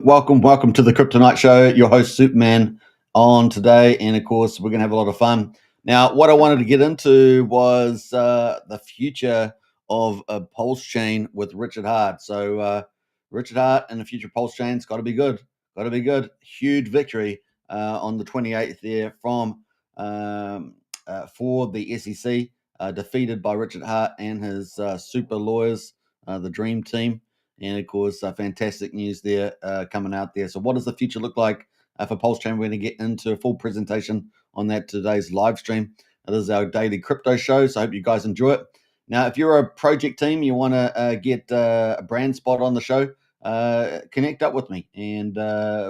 Welcome to the Kryptonite Show. Your host Superman on today, and of course we're gonna have a lot of fun. Now, what I wanted to get into was the future of a Pulsechain with Richard Hart. Richard Hart and the future Pulsechain's got to be good. Got to be good. Huge victory on the 28th there from for the SEC, defeated by Richard Hart and his super lawyers, the Dream Team. And of course, fantastic news there coming out there. So, what does the future look like for Pulsechain? We're going to get into a full presentation on that today's live stream. This is our daily crypto show, so I hope you guys enjoy it. Now, if you're a project team, you want to get a brand spot on the show, connect up with me, and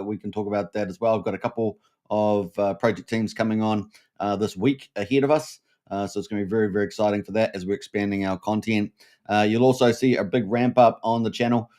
we can talk about that as well. I've got a couple of project teams coming on this week ahead of us. So it's going to be very, very exciting for that as we're expanding our content. You'll also see a big ramp up on the channel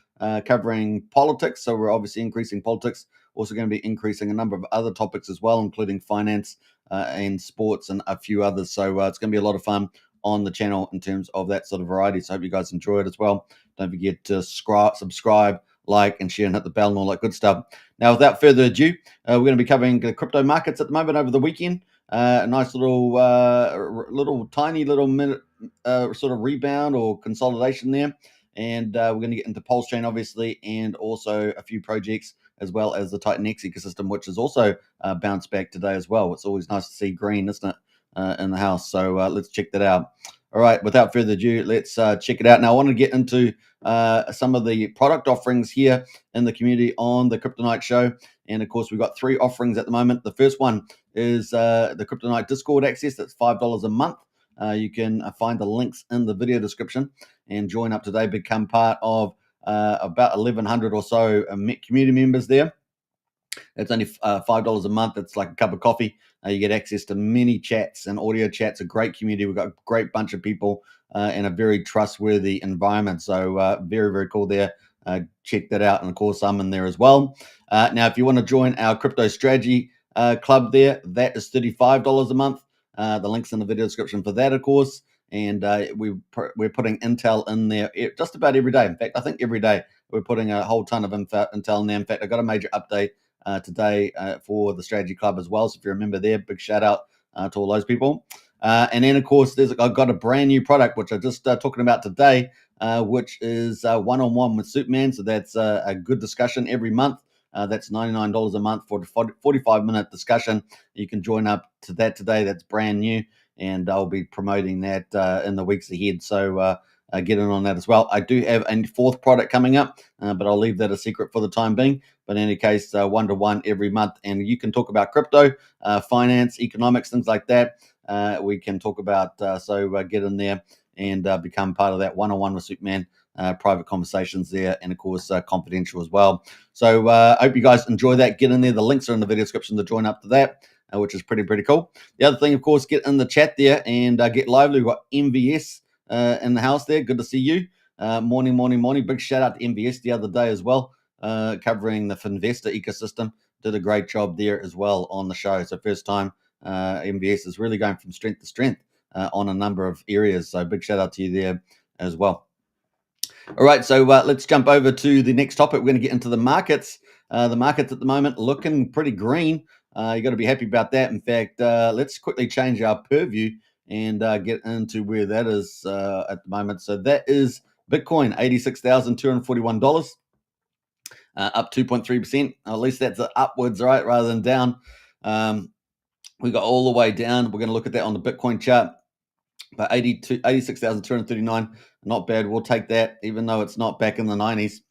covering politics. So we're obviously increasing politics. Also going to be increasing a number of other topics as well, including finance and sports and a few others. So it's going to be a lot of fun on the channel in terms of that sort of variety. So I hope you guys enjoy it as well. Don't forget to subscribe, like, and share, and hit the bell and all that good stuff. Now, without further ado, we're going to be covering the crypto markets at the moment over the weekend. A nice little tiny little minute sort of rebound or consolidation there, and we're going to get into Pulsechain obviously, and also a few projects as well as the Titan X ecosystem, which is also bounced back today as well. It's always nice to see green, isn't it, in the house? So let's check that out. All right, without further ado, let's check it out. Now, I want to get into some of the product offerings here in the community on the Kryptonite Show. And of course, we've got 3 offerings at the moment. The first one is the Kryptonite Discord access. That's $5 a month. You can find the links in the video description and join up today, become part of about 1,100 or so community members there. It's only $5 a month. It's like a cup of coffee. You get access to many chats and audio chats. A great community. We've got a great bunch of people and a very trustworthy environment. So very, very cool there. Check that out. And of course, I'm in there as well. Now, if you want to join our crypto strategy club there, that is $35 a month. The link's in the video description for that, of course. And we're putting intel in there just about every day. In fact, I think every day we're putting a whole ton of intel in there. In fact, I got a major update today for the strategy club as well. So if you're a member there, big shout out to all those people. And then, of course, I've got a brand new product, which I'm just talking about today, which is one-on-one with Superman. So that's a good discussion every month. That's $99 a month for a 45-minute discussion. You can join up to that today. That's brand new, and I'll be promoting that in the weeks ahead. So get in on that as well. I do have a 4th product coming up, but I'll leave that a secret for the time being. But in any case, 1-to-1 every month, and you can talk about crypto, finance, economics, things like that. We can talk about, so get in there and become part of that one-on-one with Superman, private conversations there, and of course, confidential as well. So I hope you guys enjoy that. Get in there. The links are in the video description to join up to that, which is pretty cool. The other thing, of course, get in the chat there and get lively. We've got MVS in the house there. Good to see you. Morning. Big shout out to MVS the other day as well, covering the Finvestor ecosystem. Did a great job there as well on the show. So first time MVS is really going from strength to strength on a number of areas. So big shout out to you there as well. All right, so let's jump over to the next topic. We're going to get into the markets. The markets at the moment looking pretty green. You got to be happy about that. In fact, let's quickly change our purview and get into where that is at the moment. So that is Bitcoin, $86,241, up 2.3%. At least that's upwards, right, rather than down. We got all the way down. We're going to look at that on the Bitcoin chart. But 86,239, not bad. We'll take that, even though it's not back in the 90s.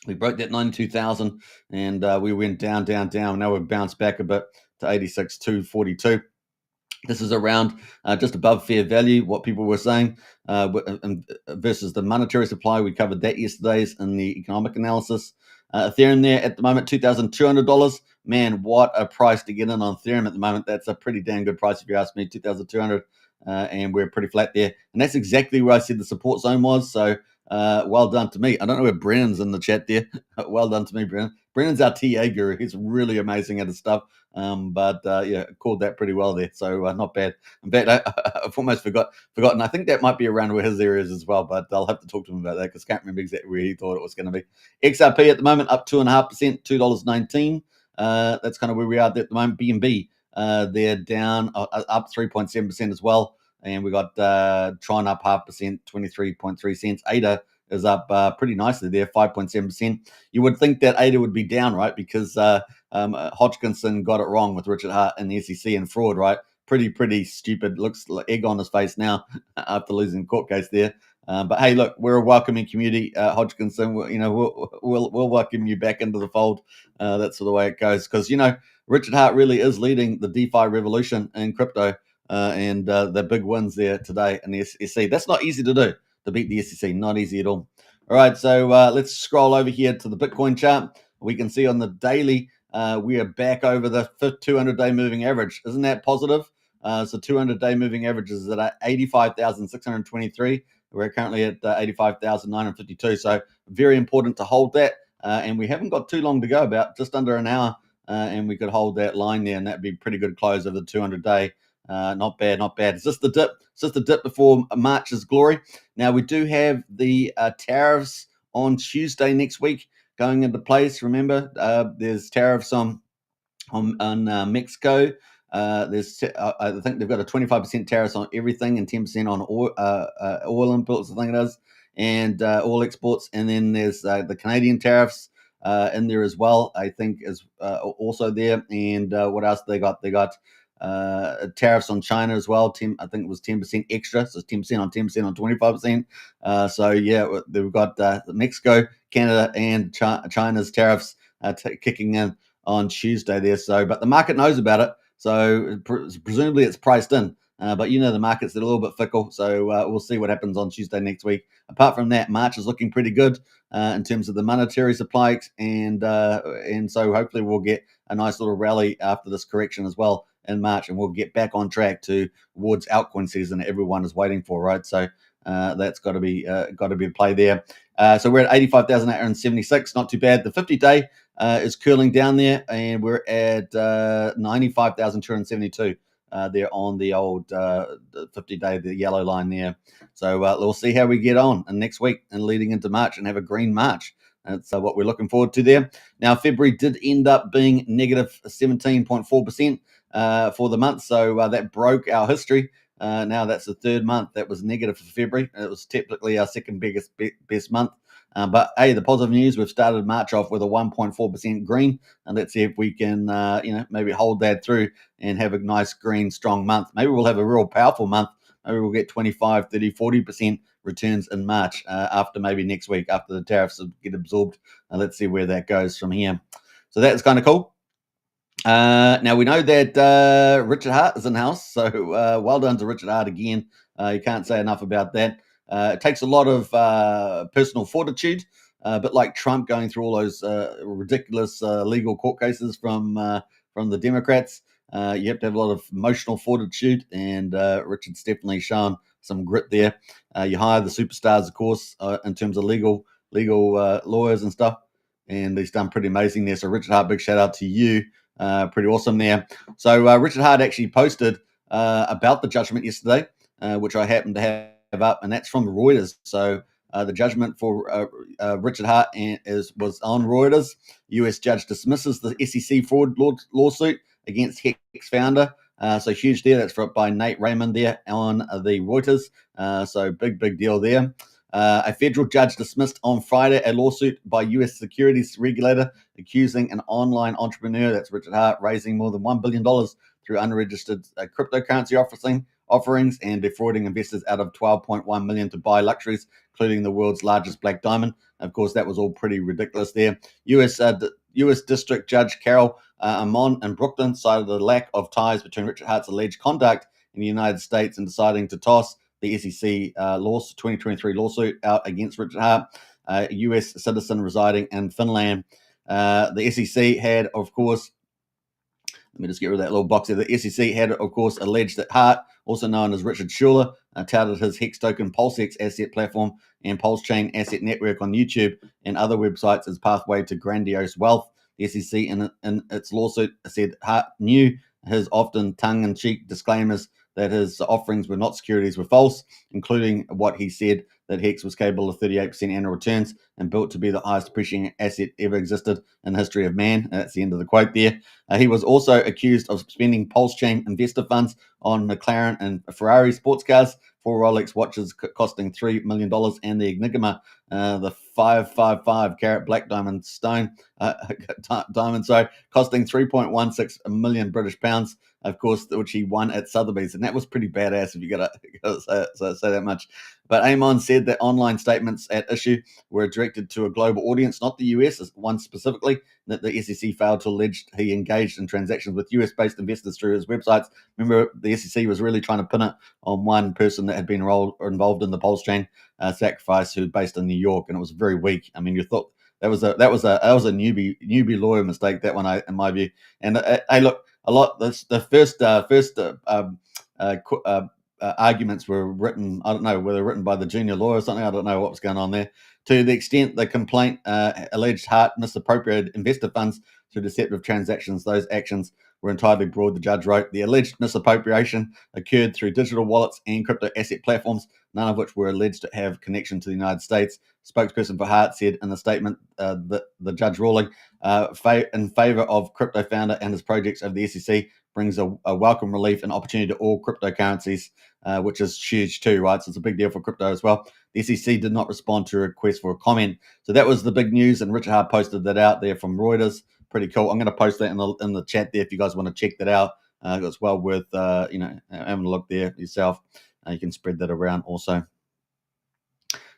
We broke that 92,000, and we went down. Now we've bounced back a bit to 86,242. This is around just above fair value, what people were saying, versus the monetary supply. We covered that yesterday in the economic analysis. Ethereum there at the moment, $2,200. Man, what a price to get in on Ethereum at the moment. That's a pretty damn good price if you ask me, $2,200. And we're pretty flat there. And that's exactly where I said the support zone was. So well done to me. I don't know where Brennan's in the chat there. Well done to me, Brennan. Brendan's our TA guru. He's really amazing at his stuff. But yeah, called that pretty well there. So not bad. In fact, I've almost forgotten. I think that might be around where his areas as well, but I'll have to talk to him about that because I can't remember exactly where he thought it was going to be. XRP at the moment up 2.5%, $2.19. That's kind of where we are at the moment. BNB, they're down up 3.7% as well. And we got Tron up 0.5%, 23.3 cents. ADA is up pretty nicely there, 5.7%. You would think that ADA would be down, right? Because Hodgkinson got it wrong with Richard Hart and the SEC and fraud, right? Pretty stupid. Looks like egg on his face now after losing the court case there. But hey, look, we're a welcoming community, Hodgkinson. We'll welcome you back into the fold. That's the way it goes, because Richard Hart really is leading the DeFi revolution in crypto, and the big wins there today in the SEC. That's not easy to do, to beat the SEC. Not easy at all. All right, so let's scroll over here to the Bitcoin chart. We can see on the daily, we are back over the 200-day moving average. Isn't that positive? So 200-day moving average is at 85,623. We're currently at 85,952. So very important to hold that. And we haven't got too long to go, about just under an hour. And we could hold that line there, and that'd be a pretty good close over the 200-day. Not bad, not bad. It's just the dip. It's just the dip before March's glory. Now, we do have the tariffs on Tuesday next week going into place. Remember, there's tariffs on Mexico. I think they've got a 25% tariffs on everything and 10% on oil imports, I think it is, and oil exports. And then there's the Canadian tariffs in there as well, I think, is also there. And what else they got? They got tariffs on China as well. I think it was 10% extra, so it's 10% on 10% on 25%. So yeah, we've got Mexico, Canada, and China's tariffs kicking in on Tuesday there. So, but the market knows about it, so presumably it's priced in. But the market's a little bit fickle, so we'll see what happens on Tuesday next week. Apart from that, March is looking pretty good in terms of the monetary supply, and so hopefully we'll get a nice little rally after this correction as well in March, and we'll get back on track towards altcoin season that everyone is waiting for, right? So that's got to be a play there. So we're at 85,876, not too bad. The 50-day is curling down there, and we're at 95,272 there on the old 50-day, the yellow line there. So we'll see how we get on next week and leading into March, and have a green March. That's what we're looking forward to there. Now, February did end up being negative 17.4% for the month, so that broke our history. Now that's the third month that was negative for February. It was typically our second best month. But hey, the positive news, we've started March off with a 1.4% green, and let's see if we can, maybe hold that through and have a nice green, strong month. Maybe we'll have a real powerful month. Maybe we'll get 25, 30, 40% returns in March after maybe next week, after the tariffs get absorbed. Let's see where that goes from here. So that's kind of cool. Now we know that Richard Hart is in the house, so well done to Richard Hart again. You can't say enough about that. It takes a lot of personal fortitude, but like Trump going through all those ridiculous legal court cases from the Democrats, you have to have a lot of emotional fortitude, and Richard's definitely shown some grit there. You hire the superstars, of course, in terms of legal lawyers and stuff, and he's done pretty amazing there. So Richard Hart, big shout out to you. Pretty awesome there. So Richard Hart actually posted about the judgment yesterday, which I happened to have up, and that's from Reuters. So the judgment for Richard Hart was on Reuters. U.S. judge dismisses the SEC fraud lawsuit against Hex founder. So huge there. That's by Nate Raymond there on the Reuters. So big deal there. A federal judge dismissed on Friday a lawsuit by U.S. securities regulator accusing an online entrepreneur, that's Richard Hart, raising more than $1 billion through unregistered cryptocurrency offerings and defrauding investors out of $12.1 million to buy luxuries, including the world's largest black diamond. Of course, that was all pretty ridiculous there. U.S. District Judge Carol Amon in Brooklyn cited the lack of ties between Richard Hart's alleged conduct in the United States in deciding to toss the SEC 2023 lawsuit out against Richard Hart, a U.S. citizen residing in Finland. The SEC had, of course, let me just get rid of that little box there. The SEC had, of course, alleged that Hart, also known as Richard Schuller, touted his Hex token Pulsechain asset platform and Pulsechain asset network on YouTube and other websites as pathway to grandiose wealth. The SEC in its lawsuit said Hart knew his often tongue-in-cheek disclaimers that his offerings were not securities were false, including what he said that HEX was capable of 38% annual returns and built to be the highest appreciating asset ever existed in the history of man. That's the end of the quote there. He was also accused of spending Pulsechain investor funds on McLaren and Ferrari sports cars, 4 Rolex watches costing $3 million, and the Enigma, the 555 carat black diamond stone diamond, costing 3.16 million British pounds, of course, which he won at Sotheby's, and that was pretty badass if you got to say that much. But Amon said that online statements at issue were directed to a global audience, not the US, one specifically, that the SEC failed to allege he engaged in transactions with US-based investors through his websites. Remember, the SEC was really trying to pin it on one person that had been involved in the Pulsechain sacrifice, who based in New York, and it was very weak. I mean, you thought that was a newbie lawyer mistake, that one, in my view. And hey, look, the first arguments were written, I don't know, were they written by the junior lawyer or something? I don't know what was going on there. To the extent the complaint alleged Hart misappropriated investor funds through deceptive transactions, those actions were entirely broad, the judge wrote. The alleged misappropriation occurred through digital wallets and crypto asset platforms, none of which were alleged to have connection to the United States. Spokesperson for Hart said in the statement that the judge ruling in favor of crypto founder and his projects of the SEC brings a welcome relief and opportunity to all cryptocurrencies, which is huge too, right? So it's a big deal for crypto as well. The SEC did not respond to a request for a comment. So that was the big news, and Richard Hart posted that out there from Reuters. Pretty cool. I'm going to post that in the chat there if you guys want to check that out. It's well worth having a look there yourself. You can spread that around also.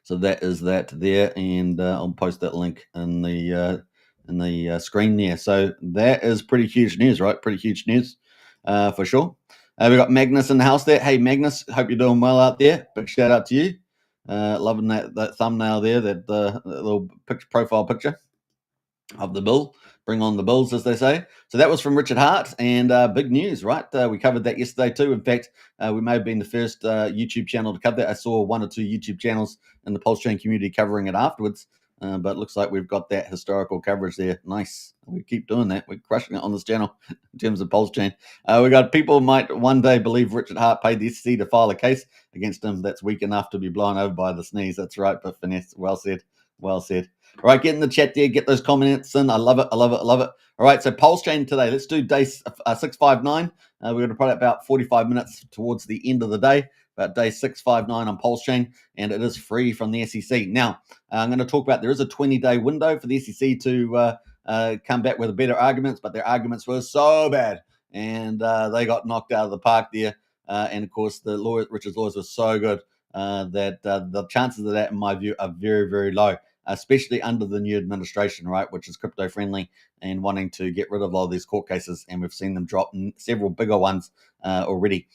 So that is that there, and I'll post that link in the screen there. So that is pretty huge news, right? Pretty huge news for sure. We got Magnus in the house there. Hey, Magnus, hope you're doing well out there. Big shout out to you. Loving that thumbnail there, that little profile picture of the bull. Bring on the bulls, as they say. So that was from Richard Hart, and big news, right? We covered that yesterday too. In fact, we may have been the first YouTube channel to cover that. I saw 1 or 2 YouTube channels in the Pulsechain community covering it afterwards, but it looks like we've got that historical coverage there. Nice. We keep doing that. We're crushing it on this channel in terms of Pulsechain. We got people might one day believe Richard Hart paid the SEC to file a case against him that's weak enough to be blown over by the sneeze. That's right, but finesse. Well said. Well said. All right, get in the chat there. Get those comments in. I love it. I love it. I love it. All right, so Pulsechain today. Let's do day 659. We're going to put about 45 minutes towards the end of the day, about day 659 on Pulsechain, and it is free from the SEC. Now, I'm going to talk about there is a 20-day window for the SEC to come back with better arguments, but their arguments were so bad, and they got knocked out of the park there. And, of course, Richard's lawyers were so good that the chances of that, in my view, are very, very low, especially under the new administration, right, which is crypto friendly and wanting to get rid of all these court cases. And we've seen them drop several bigger ones already.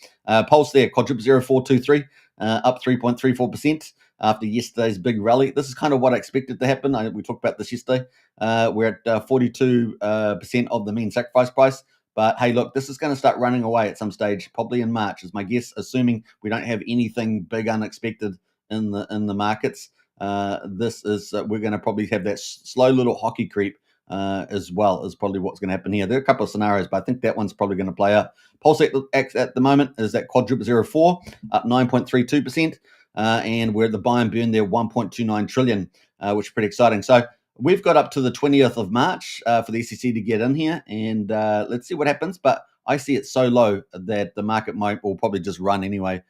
Pulse there, quadruple 0423, up 3.34% after yesterday's big rally. This is kind of what I expected to happen. We talked about this yesterday. We're at 42% of the mean sacrifice price. But hey, look, this is going to start running away at some stage, probably in March, is my guess, assuming we don't have anything big unexpected in the markets. This is we're going to probably have that slow little hockey creep as well, is probably what's going to happen here. There are a couple of scenarios, but I think that one's probably going to play out. Pulse at the moment is at quadruple 04, up 9.32%, and we're at the buy and burn there 1.29 trillion, which is pretty exciting. So we've got up to the 20th of March for the SEC to get in here, and let's see what happens. But I see it so low that the market will probably just run anyway,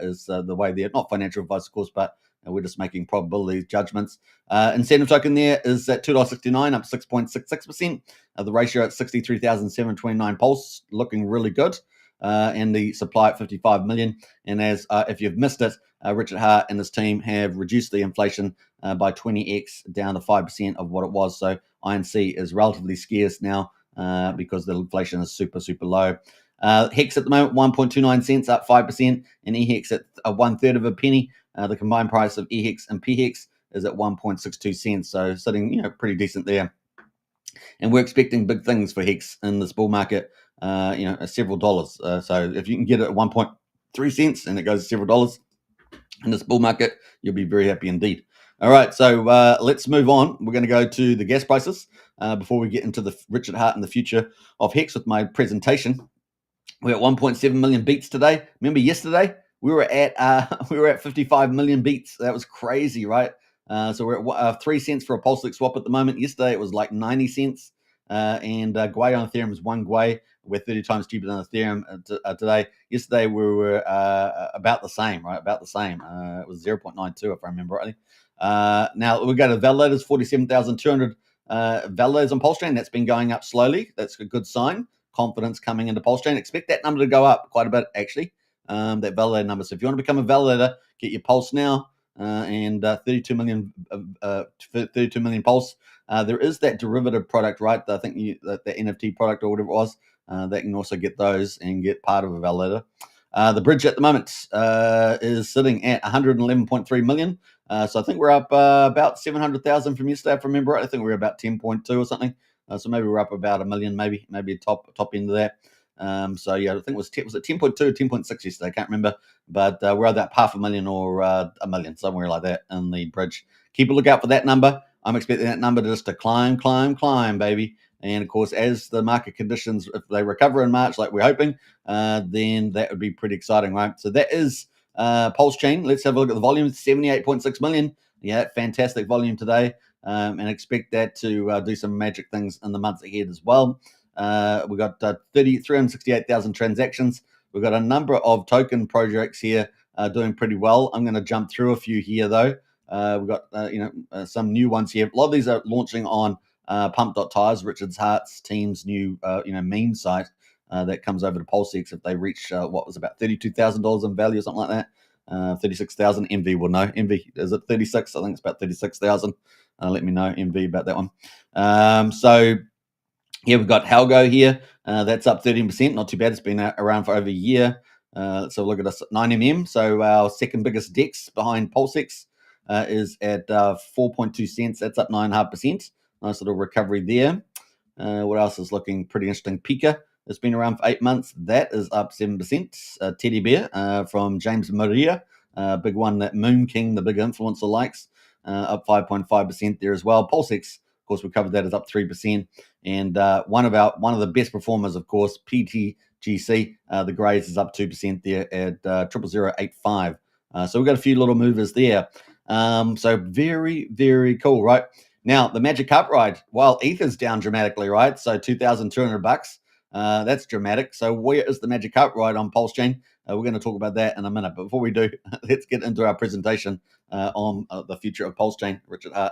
is the way there. Not financial advice, of course, but we're just making probability judgments. Incentive token there is at $2.69, up 6.66%. The ratio at 63,729 pulse, looking really good. And the supply at 55 million. And as if you've missed it, Richard Hart and his team have reduced the inflation by 20x down to 5% of what it was. So INC is relatively scarce now because the inflation is super, super low. HEX at the moment, 1.29 cents, up 5%, and EHEX at 1/3 of a penny. The combined price of EHEX and PHEX is at 1.62 cents, so sitting pretty decent there. And we're expecting big things for HEX in this bull market, several dollars. So if you can get it at 1.3 cents and it goes several dollars in this bull market, you'll be very happy indeed. All right, so let's move on. We're going to go to the gas prices before we get into the Richard Hart and the future of Hex with my presentation. We're at 1.7 million beats today. Remember yesterday we were at we were at 55 million beats. That was crazy, right? So we're at 3 cents for a Pulsechain swap at the moment. Yesterday it was like 90 cents, and Gwei on Ethereum is 1 Gwei. We're 30 times cheaper than Ethereum today. Yesterday we were about the same, right? About the same. It was 0.92 if I remember rightly. Now we go to validators, 47,200 validators on Pulsechain. That's been going up slowly. That's a good sign. Confidence coming into Pulsechain. Expect that number to go up quite a bit, actually, that validator number. So if you want to become a validator, get your Pulse now, and 32 million Pulse. There is that derivative product, right? I think the NFT product or whatever it was, that can also get those and get part of a validator. The bridge at the moment is sitting at 111.3 million. So I think we're up about 700,000 from yesterday, if I remember right. I think we're about 10.2 or something. So maybe we're up about a million, maybe top end of that. So yeah, I think it was it 10.2, 10.6 yesterday. I can't remember, but we're at that half a million or a million, somewhere like that in the bridge. Keep a lookout for that number. I'm expecting that number just to climb, baby. And of course, as the market conditions, if they recover in March, like we're hoping, then that would be pretty exciting, right? So that is Pulsechain. Let's have a look at the volume. 78.6 million. Yeah, fantastic volume today. And expect that to do some magic things in the months ahead as well. We've got 368,000 transactions. We've got a number of token projects here doing pretty well. I'm going to jump through a few here, though. We've got some new ones here. A lot of these are launching on Pump.tires, Richard Hart's team's new meme site that comes over to PulseX if they reach what was about $32,000 in value or something like that. 36,000. MV will know. MV, is it 36? I think it's about 36,000. Let me know, MV, about that one. So yeah, we've got ALGO here. That's up 13%. Not too bad. It's been around for over a year. Let's have a look at us at 9mm. So our second biggest DEX behind PulseX is at 4.2 cents. That's up 9.5%. Nice little recovery there. What else is looking pretty interesting? Pika. It's been around for 8 months. That is up 7%. Teddy Bear from James Maria. Big one that Moon King, the big influencer, likes. Up 5.5% there as well. PulseX, of course, we covered that, is up 3%. And one of the best performers, of course, PTGC, the Grays, is up 2% there at 0.0085. So we've got a few little movers there. So very, very cool, right? Now, the Magic Carp ride, while Ether's down dramatically, right? So $2,200. That's dramatic. So where is the Magic Carp ride on Pulsechain? We're going to talk about that in a minute. But before we do, let's get into our presentation on the future of Pulsechain, Richard Hart.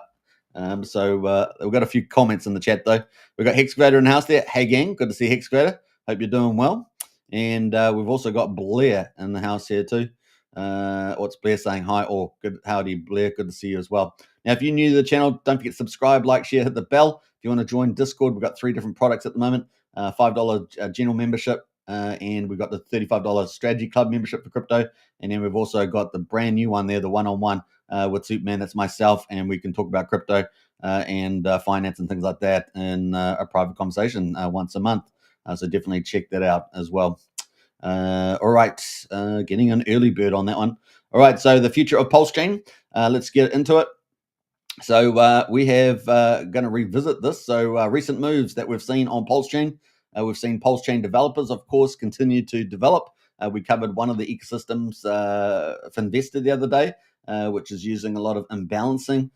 So we've got a few comments in the chat, though. We've got Hexcavator in the house there. Hey, gang. Good to see Hexcavator. Hope you're doing well. And we've also got Blair in the house here, too. What's Blair saying? Hi, or good. Howdy, Blair. Good to see you as well. Now, if you're new to the channel, don't forget to subscribe, like, share, hit the bell. If you want to join Discord, we've got 3 different products at the moment. $5 general membership, and we've got the $35 strategy club membership for crypto. And then we've also got the brand new one there, the one-on-one with Superman. That's myself, and we can talk about crypto and finance and things like that in a private conversation once a month. So definitely check that out as well. All right, getting an early bird on that one. All right, so the future of Pulsechain. Let's get into it. So we have going to revisit this. So recent moves that we've seen on Pulsechain. We've seen Pulsechain developers, of course, continue to develop. We covered one of the ecosystems for Investor the other day, which is using a lot of imbalancing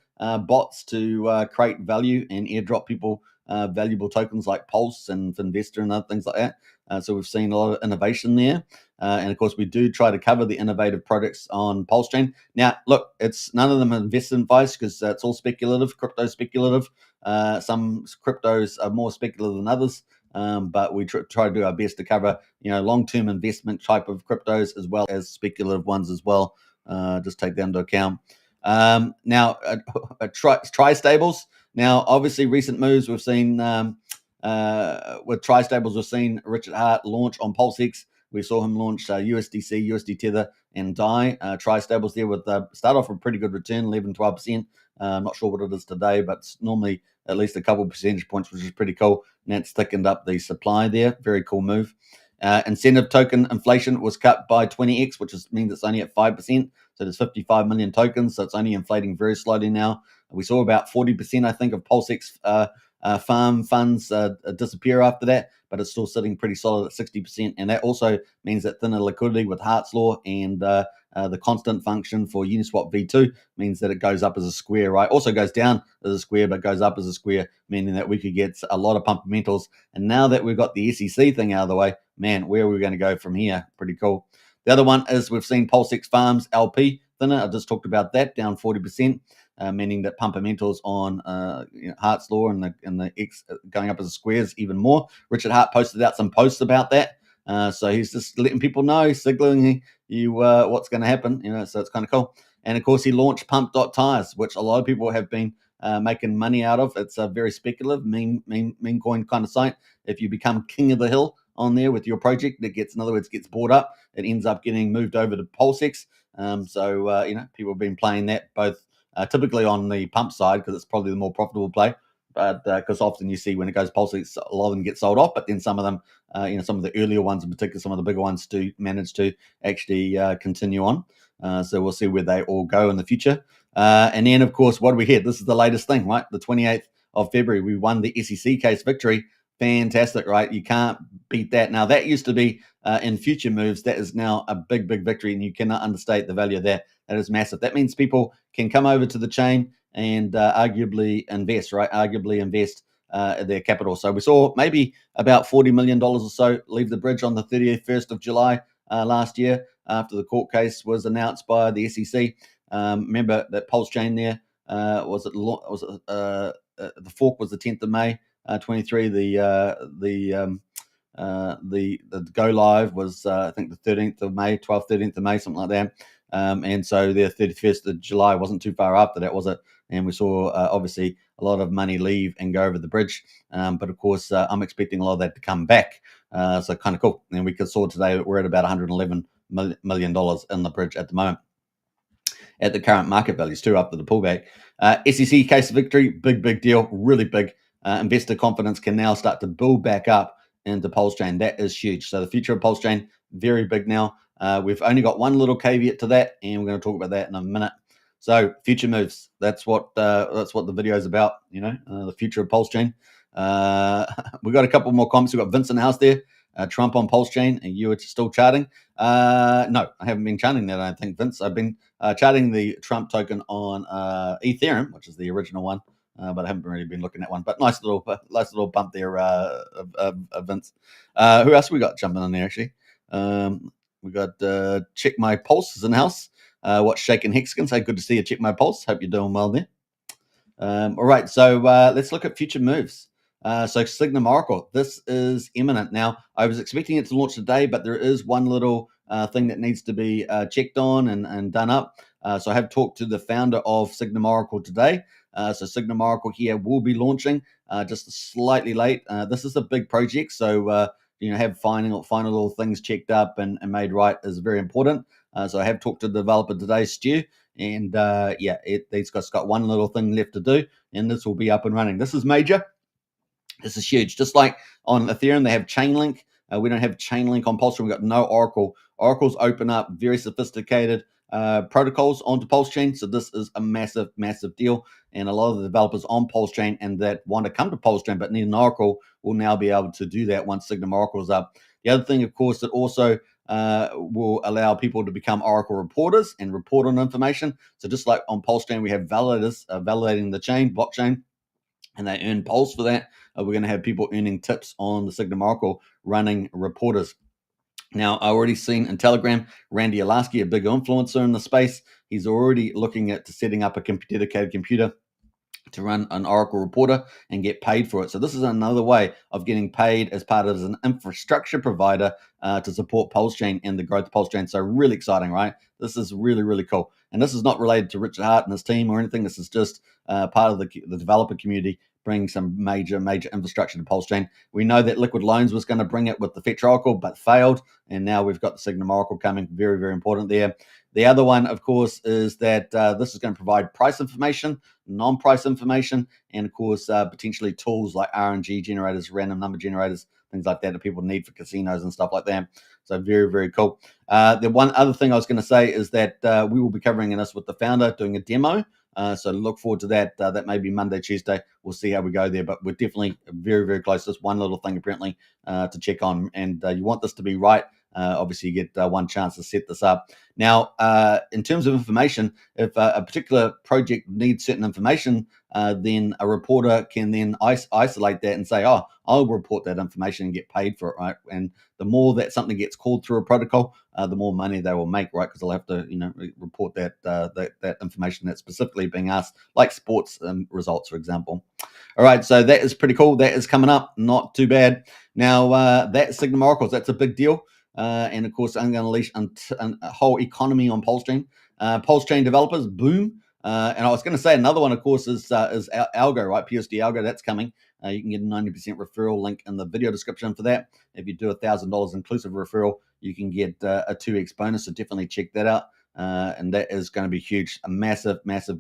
bots to create value and airdrop people valuable tokens like Pulse and Finvestor and other things like that. So we've seen a lot of innovation there. And of course, we do try to cover the innovative products on Pulsechain. Now, look, it's none of them investment advice because it's all speculative, crypto speculative. Some cryptos are more speculative than others. But we try to do our best to cover, long-term investment type of cryptos as well as speculative ones as well. Just take that into account. Now, tri-stables. Now, obviously, recent moves we've seen with tri-stables. We've seen Richard Hart launch on PulseX. We saw him launch USDC, USD Tether, and DAI tri-stables there with start off with a pretty good return, 11-12%. I'm not sure what it is today, but it's normally at least a couple percentage points, which is pretty cool. And that's thickened up the supply there. Very cool move. Incentive token inflation was cut by 20x, which means it's only at 5%. So there's 55 million tokens. So it's only inflating very slowly now. We saw about 40%, I think, of Pulsex farm funds disappear after that, but it's still sitting pretty solid at 60%. And that also means that thinner liquidity with Hart's law and the constant function for Uniswap V2 means that it goes up as a square, right? Also goes down as a square, but goes up as a square, meaning that we could get a lot of pumpermentals. And now that we've got the SEC thing out of the way, man, where are we going to go from here? Pretty cool. The other one is we've seen Pulsex Farms LP thinner. I just talked about that, down 40%. Meaning that pumpermentals on Hart's law and the X going up as a squares even more. Richard Hart posted out some posts about that, so he's just letting people know, signaling you what's going to happen. So it's kind of cool. And of course, he launched Pump.tires, which a lot of people have been making money out of. It's a very speculative, meme coin kind of site. If you become king of the hill on there with your project, that gets, in other words, gets bought up, it ends up getting moved over to Pulsex. So people have been playing that both. Typically on the pump side, because it's probably the more profitable play, but because often you see when it goes Pulsex, a lot of them get sold off, but then some of them, some of the earlier ones in particular, some of the bigger ones do manage to actually continue on. So we'll see where they all go in the future. And then, of course, what do we hear? This is the latest thing, right? The 28th of February, we won the SEC case victory. Fantastic, right? You can't beat that. Now, that used to be in future moves. That is now a big, big victory, and you cannot understate the value of that. That is massive. That means people can come over to the chain and arguably invest, right? Arguably invest their capital. So we saw maybe about $40 million or so leave the bridge on the 31st of July last year after the court case was announced by the SEC. Remember that Pulsechain there, the fork was the 10th of May, 23. The go live was I think the 13th of May, 12th, 13th of May, something like that. And so the 31st of July wasn't too far after that, was it? And we saw obviously a lot of money leave and go over the bridge. But of course, I'm expecting a lot of that to come back. So kind of cool. And we saw today we're at about $111 million in the bridge at the moment, at the current market values too, after the pullback. SEC case victory, big deal, really big. Investor confidence can now start to build back up into Pulsechain. That is huge. So the future of Pulsechain, very big now. We've only got one little caveat to that, and we're going to talk about that in a minute. So future moves. That's what the video is about. The future of Pulsechain. We've got a couple more comments. We've got Vincent House there. Trump on Pulsechain, and you are still charting? No, I haven't been charting that, I don't think, Vince. I've been charting the Trump token on Ethereum, which is the original one, but I haven't really been looking at one. But nice little bump there, Vince. Who else we got jumping on there, actually? We got Check My Pulse is in the house. What's shaking Hexagon? Say good to see you, Check My Pulse. Hope you're doing well there. All right, so let's look at future moves. So Signum Oracle, this is imminent. Now, I was expecting it to launch today, but there is one little thing that needs to be checked on and done up. So I have talked to the founder of Signum Oracle today. So Signum Oracle here will be launching just slightly late. This is a big project, so have final little things checked up and made right is very important. So I have talked to the developer today, Stu, and these guys got one little thing left to do, and this will be up and running. This is major. This is huge. Just like on Ethereum, they have Chainlink. We don't have Chainlink on Pulsechain. We've got no Oracle. Oracles open up very sophisticated protocols onto Pulsechain. So this is a massive, massive deal. And a lot of the developers on Pulsechain and that want to come to Pulsechain but need an Oracle will now be able to do that once Signum Oracle is up. The other thing, of course, that also will allow people to become Oracle reporters and report on information. So just like on Pulsechain, we have validators validating the blockchain, and they earn Pulse for that. We're going to have people earning tips on the Signum Oracle running reporters. Now, I already seen in Telegram, Randy Alasky, a big influencer in the space, he's already looking at setting up a dedicated computer to run an Oracle reporter and get paid for it. So this is another way of getting paid as part of an infrastructure provider to support Pulsechain and the growth of Pulsechain. So really exciting, right? This is really, really cool. And this is not related to Richard Hart and his team or anything. This is just part of the developer community bringing some major infrastructure to Pulsechain. We know that Liquid Loans was going to bring it with the Fetch Oracle, but failed. And now we've got the Signum Oracle coming. Very, very important there. The other one, of course, is that this is going to provide price information, non-price information, and of course, potentially tools like RNG generators, random number generators, things like that that people need for casinos and stuff like that. So very, very cool. The one other thing I was going to say is that we will be covering this with the founder, doing a demo. So look forward to that. That may be Monday, Tuesday. We'll see how we go there, but we're definitely very, very close. Just one little thing apparently to check on, and you want this to be right. Obviously, you get one chance to set this up. Now, in terms of information, if a particular project needs certain information, then a reporter can then isolate that and say, "Oh, I'll report that information and get paid for it," right? And the more that something gets called through a protocol, the more money they will make, right? Because they'll have to, report that information that's specifically being asked, like sports results, for example. All right, so that is pretty cool. That is coming up, not too bad. Now, that's Signum Oracles. That's a big deal. And of course, I'm going to unleash a whole economy on Pulsechain. Pulsechain developers, boom. And I was going to say another one, of course, is ALGO, right? PUSD ALGO, that's coming. You can get a 90% referral link in the video description for that. If you do $1,000 inclusive referral, you can get a 2x bonus. So definitely check that out. And that is going to be huge. A massive, massive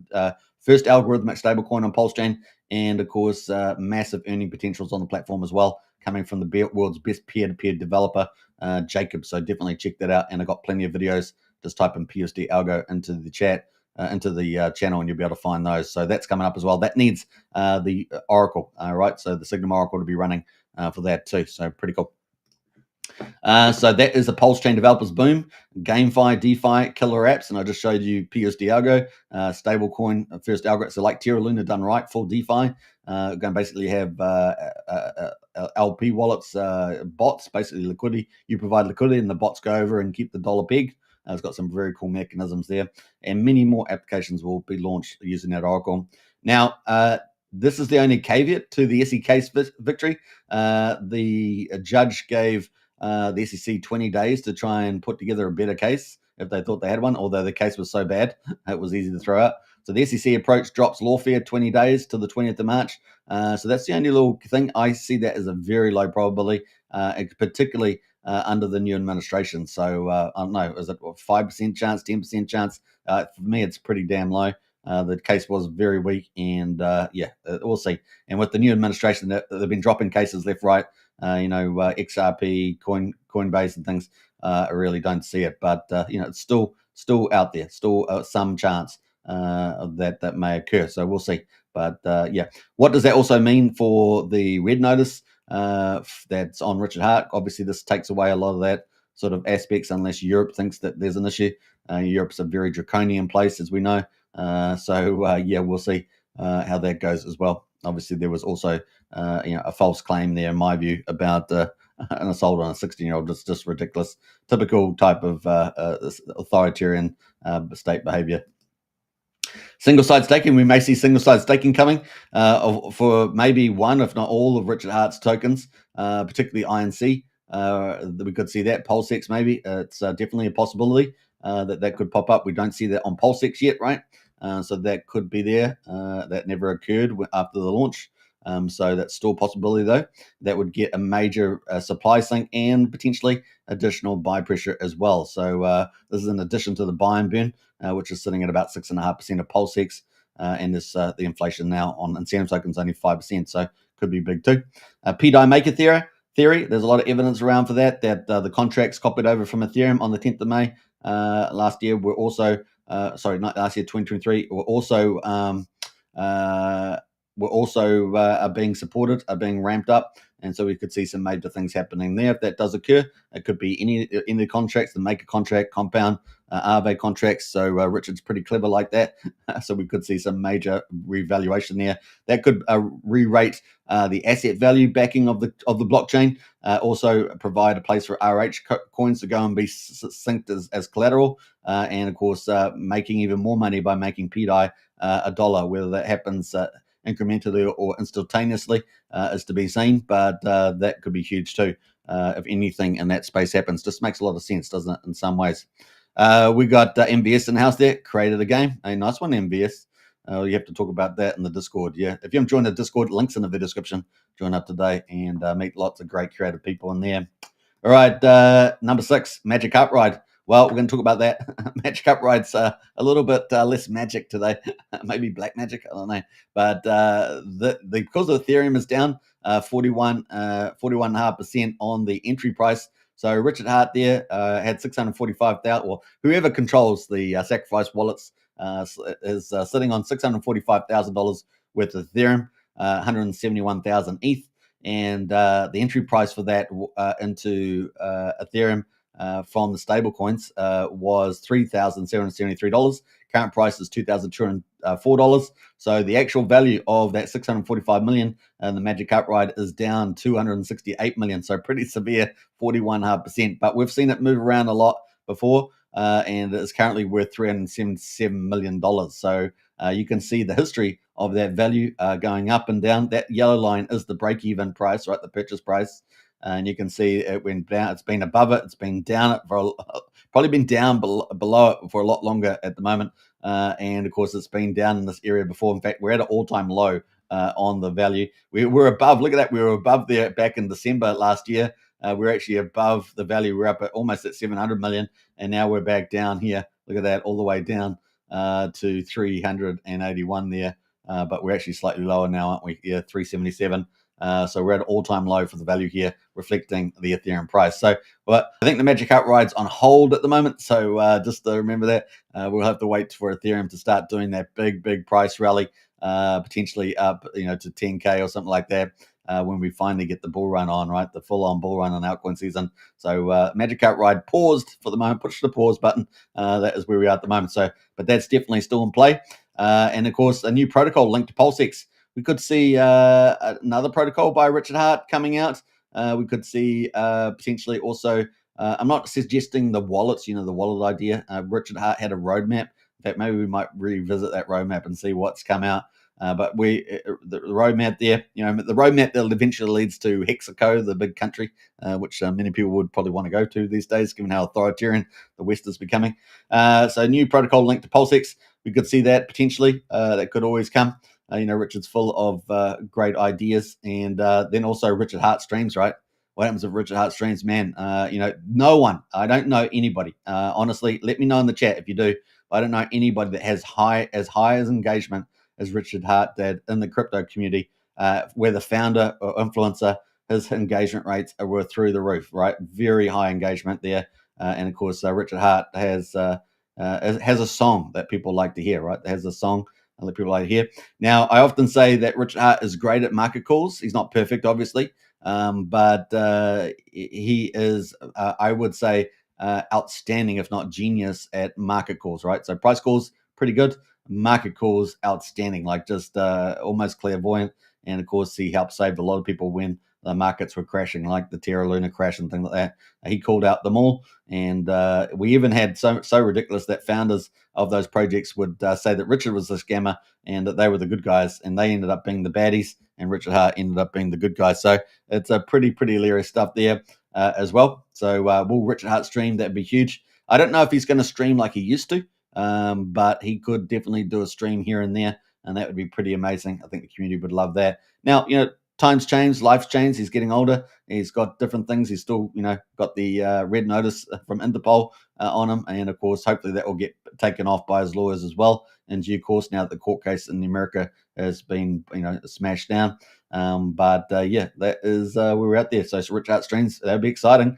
first algorithmic stablecoin on Pulsechain. And of course, massive earning potentials on the platform as well, coming from the world's best peer-to-peer developer, Jacob. So definitely check that out. And I've got plenty of videos. Just type in PUSD Algo into the chat, into the channel, and you'll be able to find those. So that's coming up as well. That needs the Oracle, right? So the Signum Oracle to be running for that too. So pretty cool. So that is the Pulsechain developers boom, GameFi, DeFi, killer apps, and I just showed you PUSD Algo, stablecoin, first algo. So like Terra Luna done right, full DeFi. Going to basically have LP wallets, bots, basically liquidity. You provide liquidity, and the bots go over and keep the dollar pegged. It's got some very cool mechanisms there, and many more applications will be launched using that Oracle. Now, this is the only caveat to the SEC case victory. The judge gave the SEC 20 days to try and put together a better case if they thought they had one, although the case was so bad, it was easy to throw out. So the SEC approach drops lawfare 20 days to the 20th of March. So that's the only little thing. I see that as a very low probability, particularly under the new administration. So I don't know, is it 5% chance, 10% chance? For me, it's pretty damn low. The case was very weak, and we'll see. And with the new administration, they've been dropping cases left, right. XRP, Coinbase, and things. I really don't see it, but it's still out there, still some chance that may occur. So we'll see. But what does that also mean for the red notice that's on Richard Hart? Obviously, this takes away a lot of that sort of aspects, unless Europe thinks that there's an issue. Europe's a very draconian place, as we know. We'll see how that goes as well. Obviously, there was also a false claim there, in my view, about an assault on a 16-year-old. It's just ridiculous, typical type of authoritarian state behavior. Single-side staking, we may see single-side staking coming for maybe one, if not all, of Richard Hart's tokens, particularly INC. We could see that. Pulsex, maybe. It's definitely a possibility that could pop up. We don't see that on Pulsex yet, right? So that could be there. That never occurred after the launch. So that's still a possibility, though. That would get a major supply sink and potentially additional buy pressure as well. So this is in addition to the buy and burn, which is sitting at about 6.5% of Pulsex. And this the inflation now on incentive tokens only 5%. So could be big too. PDI maker theory. There's a lot of evidence around for that the contracts copied over from Ethereum on the 10th of May last year were also, not last year, 2023, were also are being supported, are being ramped up. And so we could see some major things happening there. If that does occur, it could be any of the contracts, the maker contract, compound, Aave contracts. So Richard's pretty clever like that. So we could see some major revaluation there. That could re-rate the asset value backing of the blockchain. Also provide a place for RH coins to go and be synced as collateral. And of course, making even more money by making PDI $1. Whether that happens incrementally or instantaneously is to be seen, but that could be huge too. If anything in that space happens, just makes a lot of sense, doesn't it, in some ways? We got MVS in the house there, created a game. A nice one, MVS. You have to talk about that in the Discord. Yeah, if you haven't joined the Discord, links in the video description. Join up today and meet lots of great creative people in there. All right, number 6, Magic Carp Ride. Well, we're going to talk about that. Magic Upride's a little bit less magic today, maybe black magic. I don't know, but because of Ethereum is down 41.5% on the entry price. So Richard Hart there had 645,000, or whoever controls the sacrifice wallets is sitting on $645,000 worth of Ethereum, 171,000 ETH, and the entry price for that into Ethereum from the stable coins was $3,773. Current price is $2,204. So the actual value of that 645 million and the Magic Upride is down 268 million. So pretty severe, 41.5%. But we've seen it move around a lot before, and it's currently worth $377 million. So you can see the history of that value going up and down. That yellow line is the break-even price, right? The purchase price. And you can see it went down. It's been above it. It's been down it for probably been down below it for a lot longer at the moment. And of course, it's been down in this area before. In fact, we're at an all-time low on the value. We're above. Look at that. We were above there back in December last year. We're actually above the value. We're up at almost at 700 million, and now we're back down here. Look at that, all the way down to 381 there. But we're actually slightly lower now, aren't we? Yeah, 377. So we're at an all-time low for the value here, reflecting the Ethereum price. So, but I think the Magic Upride's on hold at the moment. So just to remember that, we'll have to wait for Ethereum to start doing that big price rally, potentially up, to 10K or something like that. When we finally get the bull run on, right? The full-on bull run on altcoin season. So Magic Upride paused for the moment, push the pause button. That is where we are at the moment. So, but that's definitely still in play. And of course, a new protocol linked to Pulsechain. We could see another protocol by Richard Hart coming out. We could see potentially also, I'm not suggesting the wallets, the wallet idea. Richard Hart had a roadmap. In fact, maybe we might revisit that roadmap and see what's come out. But the roadmap there, the roadmap that eventually leads to Hexaco, the big country, which many people would probably want to go to these days, given how authoritarian the West is becoming. So new protocol linked to Pulsechain. We could see that potentially. That could always come. Richard's full of great ideas, and then also Richard Hart streams, right? What happens if Richard Hart streams, man? No one. I don't know anybody. Honestly, let me know in the chat if you do. I don't know anybody that has high as engagement as Richard Hart did in the crypto community, where the founder or influencer, his engagement rates were through the roof, right? Very high engagement there, and of course, Richard Hart has a song that people like to hear, right? Has a song that people like to hear. Now, I often say that Richard Hart is great at market calls. He's not perfect, obviously, but he is, I would say, outstanding, if not genius, at market calls, right? So price calls, pretty good. Market calls, outstanding, like just almost clairvoyant. And of course, he helped save a lot of people when the markets were crashing, like the Terra Luna crash and things like that. He called out them all. And we even had so ridiculous that founders of those projects would say that Richard was the scammer and that they were the good guys, and they ended up being the baddies, and Richard Hart ended up being the good guy. So it's a pretty hilarious stuff there as well. So will Richard Hart stream? That'd be huge. I don't know if he's going to stream like he used to, but he could definitely do a stream here and there, and that would be pretty amazing. I think the community would love that. Now, times change, life's changed. He's getting older. He's got different things. He's still, got the red notice from Interpol on him. And of course, hopefully that will get taken off by his lawyers as well in due course, now that the court case in America has been, smashed down. But that is where we're at there. So Richard Hart streams, that'd be exciting.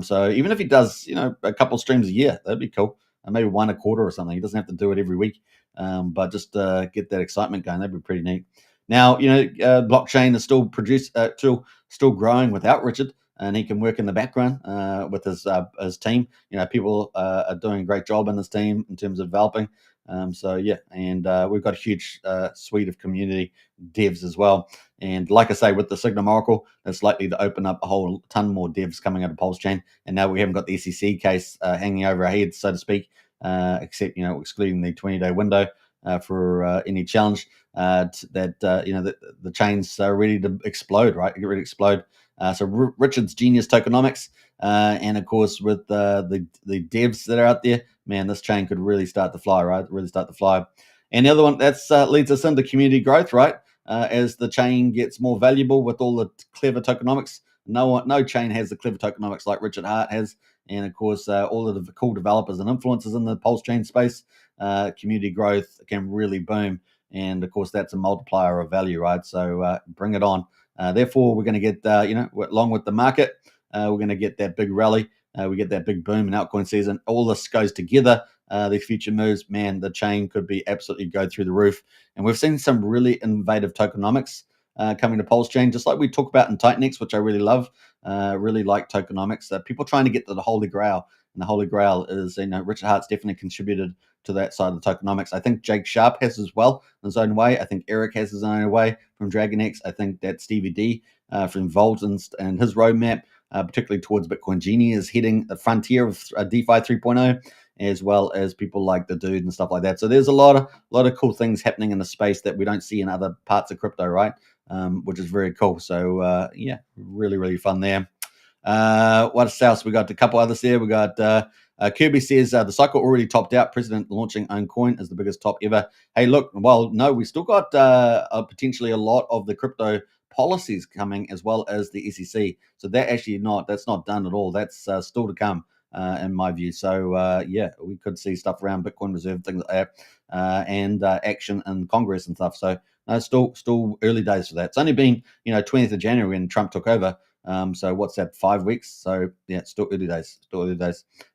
So even if he does, a couple streams a year, that'd be cool. Maybe one a quarter or something. He doesn't have to do it every week, but just get that excitement going. That'd be pretty neat. Now, blockchain is still growing without Richard, and he can work in the background with his team. People are doing a great job in his team in terms of developing. And we've got a huge suite of community devs as well. And like I say, with the Signum Oracle, it's likely to open up a whole ton more devs coming out of Pulsechain. And now we haven't got the SEC case hanging over our heads, so to speak, except excluding the 20-day window for any challenge. The chain's ready to explode, right? Get ready to explode. So Richard's genius tokenomics, and of course with the devs that are out there, man, this chain could really start to fly, right? Really start to fly. And the other one that's leads us into community growth, right? As the chain gets more valuable with all the clever tokenomics No chain has the clever tokenomics like Richard Hart has, and of course, all of the cool developers and influencers in the Pulsechain space. Community growth can really boom, and of course, that's a multiplier of value, right? So bring it on. Therefore, we're going to get, along with the market, we're going to get that big rally. We get that big boom in altcoin season. All this goes together. These future moves, man, the chain could be absolutely go through the roof. And we've seen some really innovative tokenomics coming to Pulsechain, just like we talk about in Titanix, which I really love. Really like tokenomics. People trying to get to the Holy Grail, and the Holy Grail is, Richard Hart's definitely contributed to that side of the tokenomics. I think Jake Sharp has as well in his own way. I think Eric has his own way from DragonX. I think that Stevie D from Volt and his roadmap, particularly towards Bitcoin Genie, is hitting the frontier of DeFi 3.0, as well as people like the Dude and stuff like that. So there's a lot of cool things happening in the space that we don't see in other parts of crypto, right? Which is very cool. So yeah, really, really fun there. What else? We got a couple others there. We got Kirby says the cycle already topped out. President launching own coin is the biggest top ever. Hey, look, well, no, we still got potentially a lot of the crypto policies coming, as well as the SEC. So that's not done at all. That's still to come, in my view. So yeah, we could see stuff around Bitcoin Reserve, things like that, and action in Congress and stuff. So still early days for that. It's only been 20th of January when Trump took over. So what's that, 5 weeks? So yeah, it's still early days,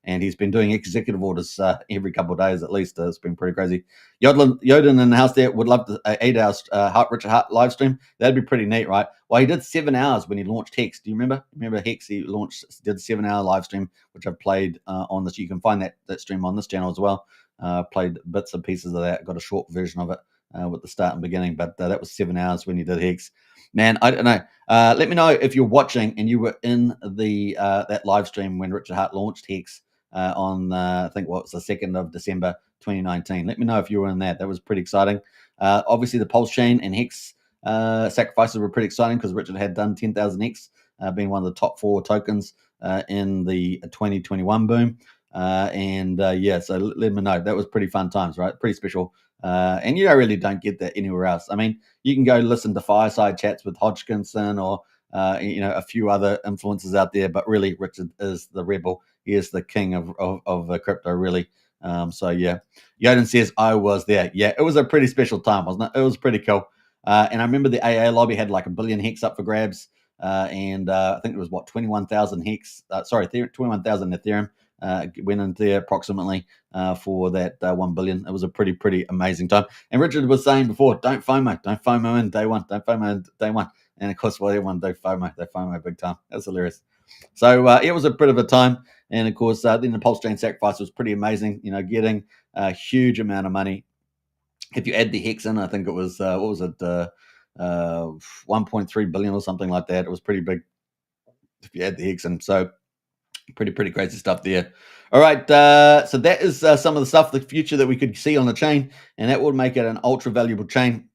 and he's been doing executive orders every couple of days at least. It's been pretty crazy. Yoden in the house there would love the 8 hours Richard Hart live stream. That'd be pretty neat, right? Well, he did 7 hours when he launched Hex. Do you remember Hex? He did 7-hour live stream, which I've played on this. You can find that stream on this channel as well. Played bits and pieces of that. Got a short version of it with the start and beginning, but that was 7 hours when he did Hex. Man, I don't know. Let me know if you're watching and you were in the that live stream when Richard Hart launched Hex on I think what was the 2nd of December 2019. Let me know if you were in that. That was pretty exciting. Obviously, the Pulsechain and Hex sacrifices were pretty exciting because Richard had done 10,000 Hex, being one of the top 4 tokens in the 2021 boom. Yeah, so let me know. That was pretty fun times, right? Pretty special. And you really don't get that anywhere else. I mean, you can go listen to fireside chats with Hodgkinson or a few other influencers out there, but really Richard is the rebel. He is the king of crypto, really. So yeah, Yoden says I was there. Yeah, it was a pretty special time, wasn't it? It was pretty cool. And I remember the AA lobby had like 1 billion Hex up for grabs, and I think it was 21,000 Hex. 21,000 Ethereum. Went into there approximately for that 1 billion. It was a pretty amazing time. And Richard was saying before, don't FOMO in day one, don't FOMO in day one. And of course, everyone do FOMO, they FOMO big time. That's hilarious. So it was a bit of a time. And of course, then the Pulsechain sacrifice was pretty amazing. Getting a huge amount of money. If you add the Hex in, I think it was 1.3 billion or something like that. It was pretty big if you add the Hex in. So pretty crazy stuff there. All right, so that is some of the stuff, the future that we could see on the chain, and that would make it an ultra valuable chain.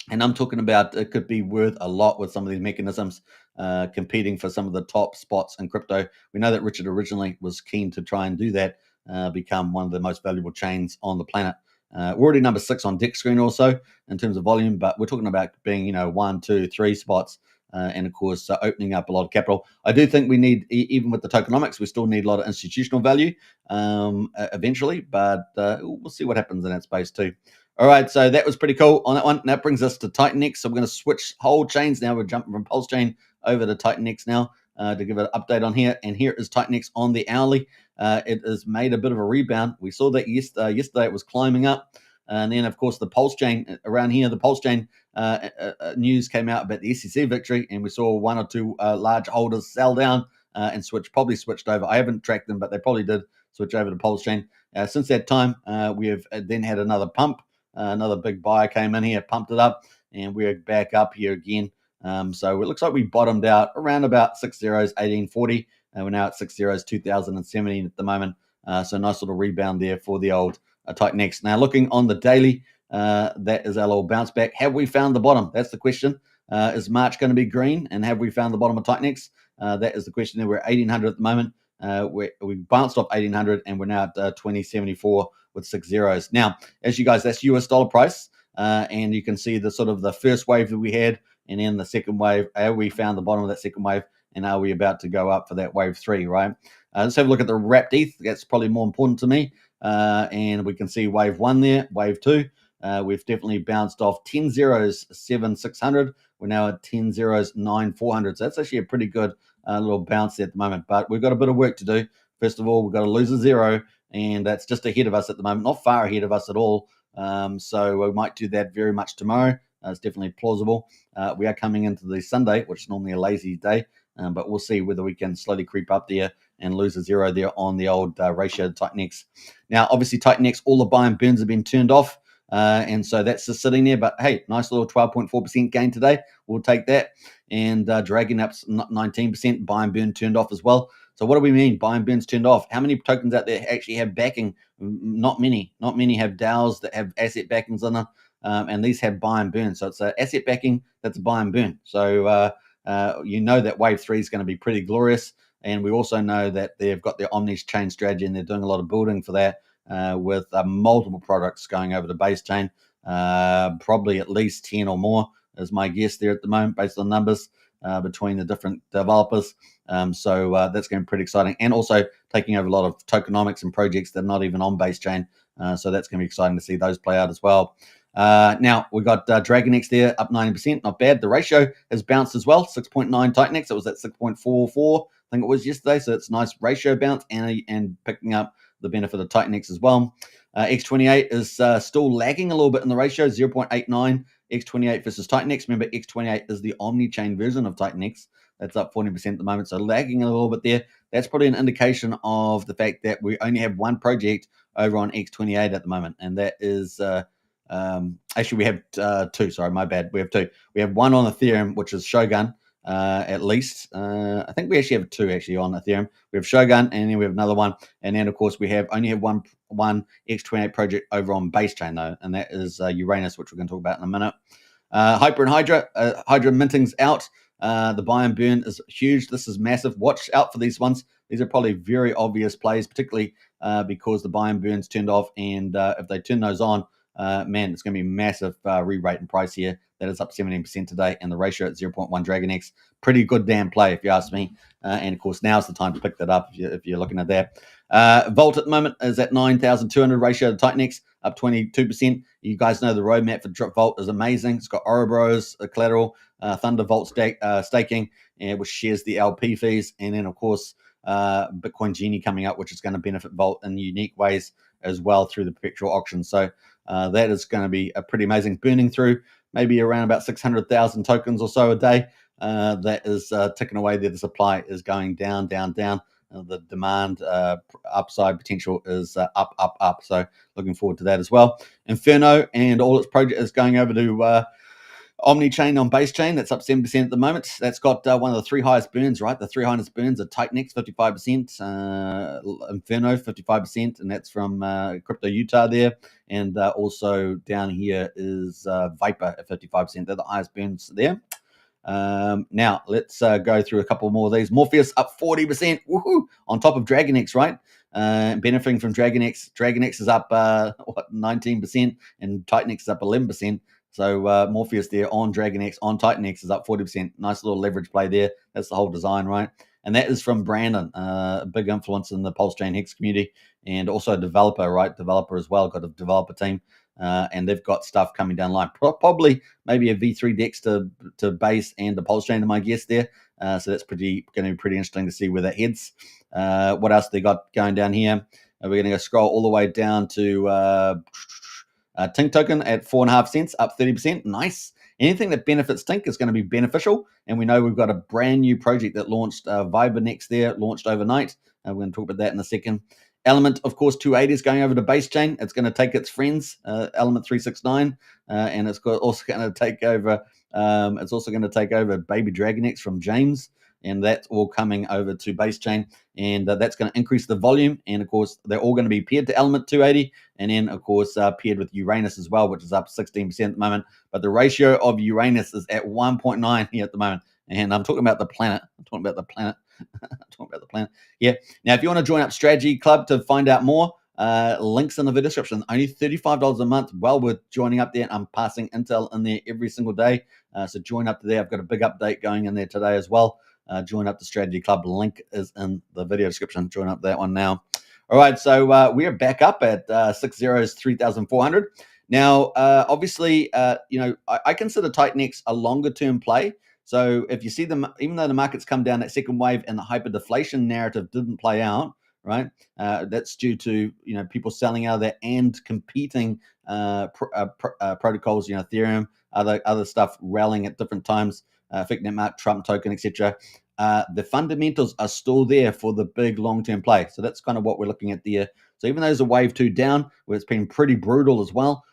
And I'm talking about it could be worth a lot with some of these mechanisms competing for some of the top spots in crypto. We know that Richard originally was keen to try and do that, become one of the most valuable chains on the planet. We're already number 6 on Deck Screen also in terms of volume, but we're talking about being 1, 2, 3 spots. And of course, opening up a lot of capital. I do think we need, even with the tokenomics, we still need a lot of institutional value eventually, but we'll see what happens in that space too. All right, so that was pretty cool on that one. That brings us to Titanix. So we're going to switch whole chains now. We're jumping from Pulsechain over to Titanix now to give an update on here. And here is Titanix on the hourly. It has made a bit of a rebound. We saw that yesterday it was climbing up. And then, of course, the Pulsechain around here, the Pulsechain news came out about the SEC victory, and we saw 1 or 2 large holders sell down and probably switched over. I haven't tracked them, but they probably did switch over to Pulsechain. Since that time, we have then had another pump. Another big buyer came in here, pumped it up, and we're back up here again. So it looks like we bottomed out around about 6 zeros, 1840. We're now at 6 zeros, 2017 at the moment. So nice little rebound there for the old Titanix. Now looking on the daily, that is our little bounce back. Have we found the bottom? That's the question. Is March going to be green? And have we found the bottom of Titanix? That is the question there. We're at 1800 at the moment. We bounced off 1800 and we're now at 2074 with 6 zeros. Now, as you guys, that's US dollar price. And you can see the sort of the first wave that we had, and then the second wave. We found the bottom of that second wave, and are we about to go up for that wave 3, right? Let's have a look at the wrapped ETH. That's probably more important to me. And we can see wave 1 there, wave 2. We've definitely bounced off 10 zeros, 7,600. We're now at 10 zeros, 9,400. So that's actually a pretty good little bounce there at the moment. But we've got a bit of work to do. First of all, we've got to lose a zero, and that's just ahead of us at the moment, not far ahead of us at all. So we might do that very much tomorrow. It's definitely plausible. We are coming into the Sunday, which is normally a lazy day, but we'll see whether we can slowly creep up there and lose a zero there on the old ratio Titanx. Now, obviously, Titanx, all the buy and burns have been turned off. And so that's just sitting there. But hey, nice little 12.4% gain today. We'll take that. And Dragon App's 19%, buy and burn turned off as well. So what do we mean buy and burns turned off? How many tokens out there actually have backing? Not many. Not many have DAOs that have asset backings on them. And these have buy and burn. So it's an asset backing that's a buy and burn. So you know that wave 3 is going to be pretty glorious. And we also know that they've got their Omni-chain strategy and they're doing a lot of building for that. With multiple products going over to base chain, probably at least 10 or more is my guess there at the moment based on numbers between the different developers. So that's going to be pretty exciting, and also taking over a lot of tokenomics and projects that are not even on base chain. So that's going to be exciting to see those play out as well. Now we've got DragonX there up 90%, not bad. The ratio has bounced as well, 6.9 Titanx. It was at 6.44, I think it was yesterday. So it's a nice ratio bounce and picking up the benefit of Titanx as well. X28 is still lagging a little bit in the ratio, 0.89 X28 versus Titanx. Remember, X28 is the Omni-chain version of Titanx. That's up 40% at the moment, so lagging a little bit there. That's probably an indication of the fact that we only have one project over on X28 at the moment, and that is actually we have two. Sorry, my bad. We have two. We have one on Ethereum, which is Shogun. At least I think we actually have two actually on Ethereum. We have Shogun, and then we have another one, and then of course we only have one X28 project over on base chain though, and that is Uranus, which we're going to talk about in a minute. Hyper and Hydra minting's out. The buy and burn is huge. This is massive. Watch out for these ones. These are probably very obvious plays, particularly because the buy and burn's turned off, and if they turn those on, man, it's going to be massive re-rate in price here. That is up 17% today, and the ratio at 0.1 DragonX. Pretty good damn play, if you ask me. And of course, now's the time to pick that up if you're looking at that. Volt at the moment is at 9,200 ratio to Titanx, up 22%. You guys know the roadmap for Volt is amazing. It's got Ouroboros collateral, Thunder Volt staking, which shares the LP fees, and then of course Bitcoin Genie coming up, which is going to benefit Volt in unique ways as well through the perpetual auction. So that is going to be a pretty amazing, burning through maybe around about 600,000 tokens or so a day. That is ticking away there. The supply is going down, down, down. The demand upside potential is up. So looking forward to that as well. Inferno and all its project is going over to Omni-chain on base chain. That's up 7% at the moment. That's got one of the three highest burns, right? The three highest burns are Titanx, 55%, Inferno, 55%, and that's from Crypto Utah there. And also down here is Viper at 55%. They're the highest burns there. Now, let's go through a couple more of these. Morpheus up 40%, woohoo, on top of DragonX, right? Benefiting from DragonX. DragonX is up 19%, and Titanx is up 11%. So Morpheus there on DragonX, on Titanx is up 40%. Nice little leverage play there. That's the whole design, right? And that is from Brandon, a big influence in the Pulsechain Hex community, and also a developer, right? Developer as well, got a developer team. And they've got stuff coming down the line. Probably maybe a V3 DEX to base and the Pulsechain, my guess there. So that's going to be pretty interesting to see where that heads. What else they got going down here? We're going to go scroll all the way down to Tink token at 4.5 cents, up 30%. Nice. Anything that benefits Tink is going to be beneficial. And we know we've got a brand new project that launched, Vibernex there, launched overnight. We're going to talk about that in a second. Element, of course, 280 is going over to base chain. It's going to take its friends, Element 369, and it's also going to take over. It's also going to take over Baby DragonX from James, and that's all coming over to base chain, and that's going to increase the volume. And of course, they're all going to be paired to Element 280, and then of course paired with Uranus as well, which is up 16% at the moment. But the ratio of Uranus is at 1.9 here at the moment, and I'm talking about the planet. Yeah. Now, if you want to join up Strategy Club to find out more, links in the video description. Only $35 a month. Well worth joining up there. I'm passing intel in there every single day. So join up to there. I've got a big update going in there today as well. join up the Strategy Club. Link is in the video description. Join up that one now. All right, so we are back up at 3,400. Now, obviously, I consider Titanx a longer-term play. So if you see them, even though the market's come down, that second wave and the hyperdeflation narrative didn't play out, right? That's due to people selling out of there and competing protocols, Ethereum, other stuff rallying at different times, affecting that Trump token, etc. The fundamentals are still there for the big long-term play. So that's kind of what we're looking at there. So even though there's a wave 2 down, where it's been pretty brutal as well,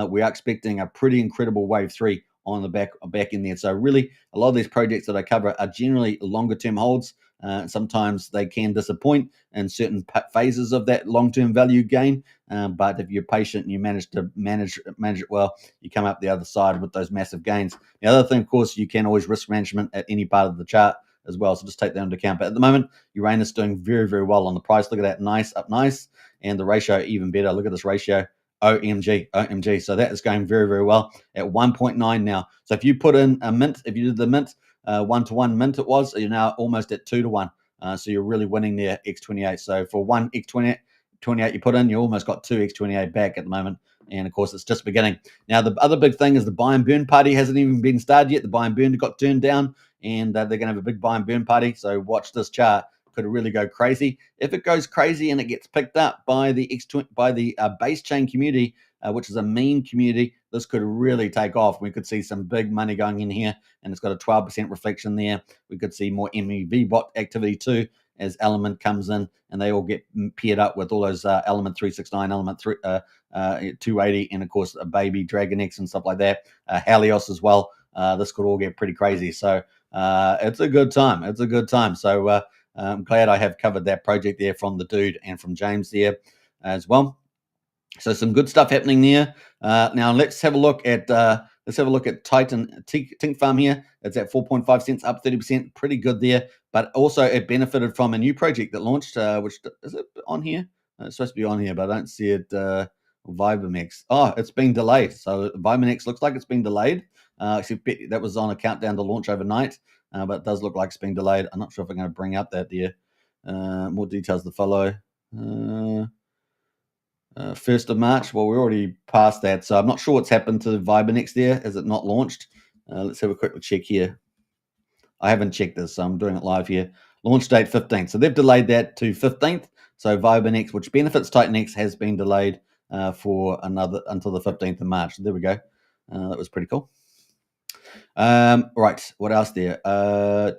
we are expecting a pretty incredible wave 3 on the back end there. So really, a lot of these projects that I cover are generally longer-term holds. Sometimes they can disappoint in certain phases of that long-term value gain. But if you're patient and you manage to manage it well, you come up the other side with those massive gains. The other thing, of course, you can always risk management at any part of the chart as well. So just take that into account. But at the moment, Uranus is doing very, very well on the price. Look at that, nice, up nice. And the ratio even better. Look at this ratio. OMG. So that is going very, very well at 1.9 now. So if you put in a mint, if you did the mint, 1-to-1 mint it was, you're now almost at 2-to-1. So you're really winning there, X28. So for one X28 you put in, you almost got 2 X28 back at the moment. And of course, it's just beginning. Now, the other big thing is the buy and burn party hasn't even been started yet. The buy and burn got turned down, and they're going to have a big buy and burn party. So watch this chart. Could really go crazy. If it goes crazy and it gets picked up by the base chain community, which is a meme community, this could really take off. We could see some big money going in here, and it's got a 12% reflection there. We could see more MEV bot activity too as Element comes in, and they all get paired up with all those Element 369, Element 280, and of course a baby Dragon X and stuff like that. Helios as well. This could all get pretty crazy. So it's a good time. So I'm glad I have covered that project there from the dude and from James there as well. So some good stuff happening there. Now let's have a look at Titan Tink Farm here. It's at 4.5 cents, up 30%, pretty good there. But also it benefited from a new project that launched, which is it on here? It's supposed to be on here, but I don't see it. Vibermex. Oh, it's been delayed. So Vibermex looks like it's been delayed. Except that was on a countdown to launch overnight. But it does look like it's been delayed. I'm not sure if I'm going to bring up that there. More details to follow. 1st of March. Well, we're already past that, so I'm not sure what's happened to Vibernex there. Is it not launched? Let's have a quick check here. I haven't checked this, so I'm doing it live here. Launch date 15th. So they've delayed that to 15th. So Vibernex, which benefits Titanx, has been delayed for until the 15th of March. So there we go. That was pretty cool. Right, what else there? We're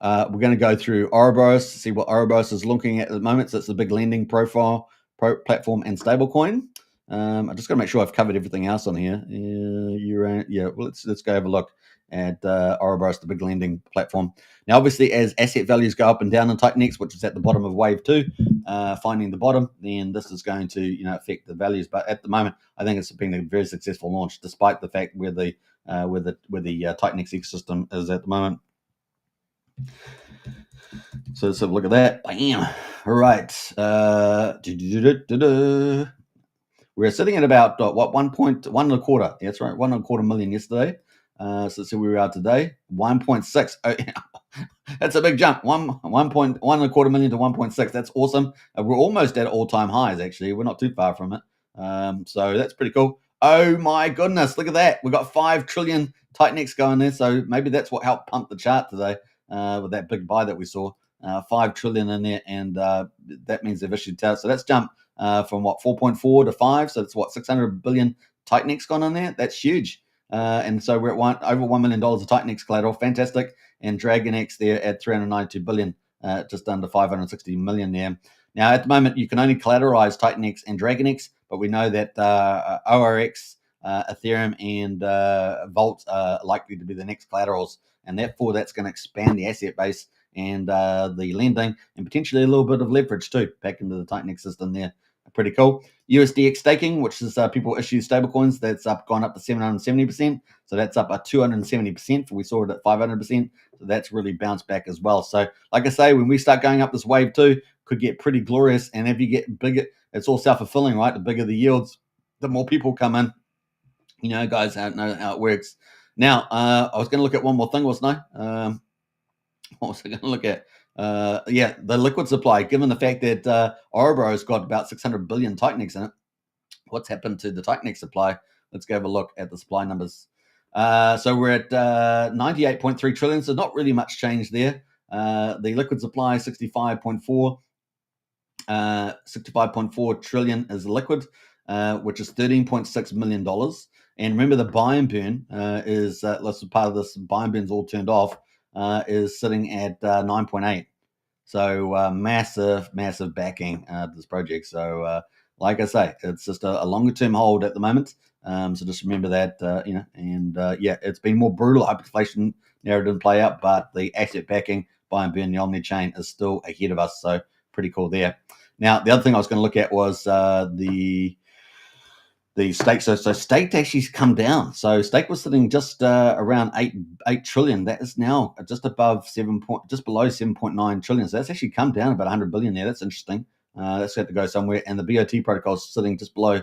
going to go through Ouroboros, see what Ouroboros is looking at the moment. So it's a big lending platform and stablecoin. I just got to make sure I've covered everything else on here. Well, let's go have a look at Ouroboros, the big lending platform. Now, obviously, as asset values go up and down in Titanx, which is at the bottom of wave 2, finding the bottom, then this is going to affect the values. But at the moment, I think it's been a very successful launch, despite the fact where the Titanx ecosystem is at the moment. So let's have a look at that. Bam. All right. We're sitting at about 1.125. That's right, 1.25 million yesterday. So let's see where we are today. 1.6. Oh, yeah. That's a big jump. 1.125 million to 1.6. That's awesome. We're almost at all-time highs. Actually, we're not too far from it. So that's pretty cool. Oh my goodness! Look at that. We got 5 trillion Titanx going there. So maybe that's what helped pump the chart today with that big buy that we saw. 5 trillion in there, and that means they've issued tariffs. So that's jumped from 4.4 to 5. So it's 600 billion Titanx gone in there. That's huge. And so we're at over $1 million of Titanx collateral. Fantastic. And Dragon X there at 392 billion, just under 560 million there. Now, at the moment, you can only collateralize Titanx and Dragon X, but we know that ORX, Ethereum, and Vault are likely to be the next collaterals. And therefore, that's going to expand the asset base and the lending and potentially a little bit of leverage too back into the Titanx system there. Pretty cool. USDX staking, which is people issue stablecoins, that's gone up to 770%. So that's up 270%. We saw it at 500%. So that's really bounced back as well. So like I say, when we start going up this wave 2, could get pretty glorious. And if you get bigger, it's all self-fulfilling, right? The bigger the yields, the more people come in. Guys know how it works. Now, I was going to look at one more thing, wasn't I? What was I going to look at? Yeah, the liquid supply. Given the fact that Ouroboros got about 600 billion Titanex in it, what's happened to the Titanex supply? Let's go have a look at the supply numbers. So we're at 98.3 trillion, so not really much change there. The liquid supply 65.4. 65.4 trillion is liquid, which is $13.6 million. And remember, the buy and burn is part of this. Buy and burn's all turned off. Is sitting at 9.8. So massive backing to this project. So like I say, it's just a longer term hold at the moment. So just remember that, yeah, it's been more brutal. Hyperinflation narrative didn't play out, but the asset backing, buy and burn, the Omni chain is still ahead of us. So pretty cool there. Now, the other thing I was going to look at was the stake. So stake actually come down. So stake was sitting just around 8 trillion. That is now just above just below 7.9 trillion. So that's actually come down about 100 billion there. That's interesting. That's got to go somewhere. And the BOT protocol is sitting just below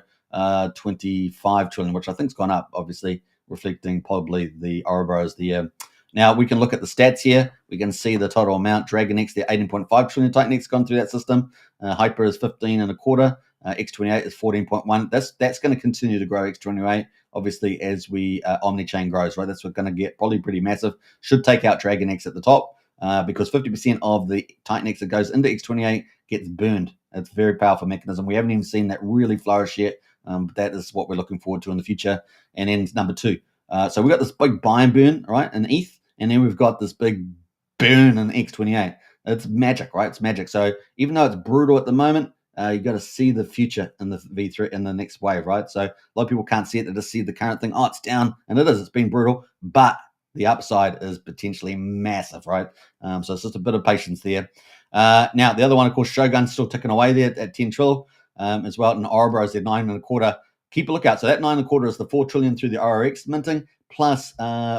25 trillion, which I think has gone up, obviously reflecting probably the Ouroboros the Now we can look at the stats here. We can see the total amount. DragonX, they're 18.5 trillion Titanex gone through that system. Hyper is 15 and a quarter. X28 is 14.1. That's going to continue to grow. X28, obviously, as we Omni-chain grows, right? That's what's going to get probably pretty massive. Should take out DragonX at the top because 50% of the Titanex that goes into X28 gets burned. It's a very powerful mechanism. We haven't even seen that really flourish yet. But that is what we're looking forward to in the future. And then number two. So we've got this big buy and burn, right, in ETH, and then we've got this big burn in X28. It's magic, right? It's magic. So even though it's brutal at the moment, you got to see the future in the V3 in the next wave, right? So a lot of people can't see it; they just see the current thing. Oh, it's down, and it is. It's been brutal, but the upside is potentially massive, right? So it's just a bit of patience there. Now the other one, of course, Shogun's still ticking away there at 10 trillion as well, and Ouroboros at 9.25. Keep a lookout. So that 9.25 is the 4 trillion through the RRX minting, plus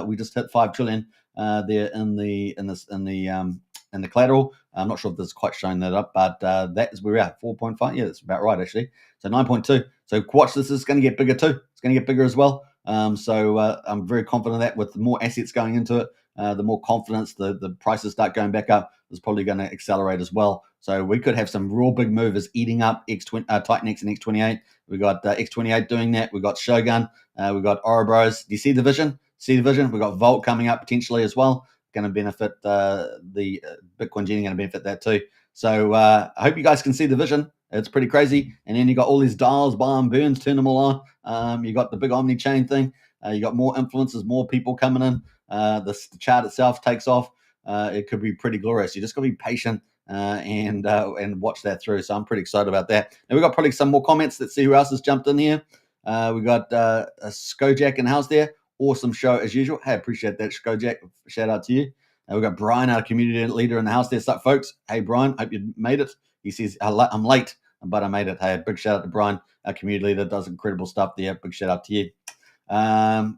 we just hit 5 trillion there in the collateral. I'm not sure if this is quite showing that up, but that is where we're at, 4.5. Yeah, that's about right, actually. So 9.2. So watch this. Is going to get bigger too. It's going to get bigger as well. So I'm very confident that with more assets going into it, the more confidence the prices start going back up, is probably going to accelerate as well. So we could have some real big movers eating up Titanex and X28. We got X28 doing that. We got Shogun. We got Ouroboros. Do you see the vision? We got Volt coming up potentially as well. Going to benefit the Bitcoin Genie. Going to benefit that too. So I hope you guys can see the vision. It's pretty crazy. And then you got all these dials, buy and burns, turn them all on. You got the big Omni chain thing. You got more influencers, more people coming in. The chart itself takes off. It could be pretty glorious. You just got to be patient and watch that through. So I'm pretty excited about that. Now we've got probably some more comments. Let's see who else has jumped in here. We got a Skojack in house there. Awesome show as usual. Hey, appreciate that, Skojack. Shout out to you. We've got Brian, our community leader in the house there. What's up, folks? Hey, Brian, hope you made it. He says, I'm late, but I made it. Hey, big shout out to Brian, our community leader. Does incredible stuff there. Big shout out to you. All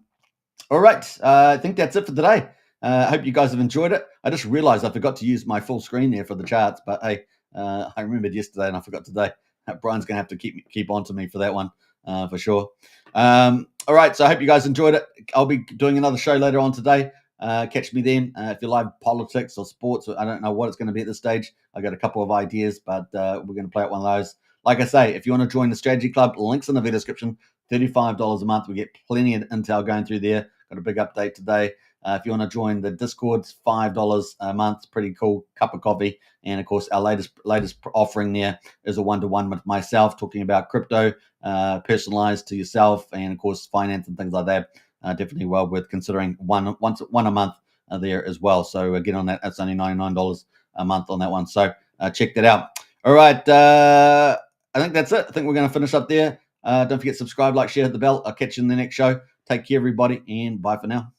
right. I think that's it for today. I hope you guys have enjoyed it. I just realized I forgot to use my full screen there for the charts, but hey, I remembered yesterday and I forgot today. Brian's going to have to keep on to me for that one for sure. All right, so I hope you guys enjoyed it. I'll be doing another show later on today. Catch me then. If you like politics or sports, I don't know what it's going to be at this stage. I got a couple of ideas, but we're going to play out one of those. Like I say, if you want to join the Strategy Club, links in the video description. $35 a month. We get plenty of intel going through there. Got a big update today. If you want to join the Discord, it's $5 a month. Pretty cool cup of coffee. And of course, our latest offering there is a one-to-one with myself, talking about crypto, personalized to yourself, and of course, finance and things like that. Definitely well worth considering one a month there as well. So get on that. That's only $99 a month on that one. So check that out. All right. I think that's it. I think we're going to finish up there. Don't forget, subscribe, like, share, hit the bell. I'll catch you in the next show. Take care, everybody, and bye for now.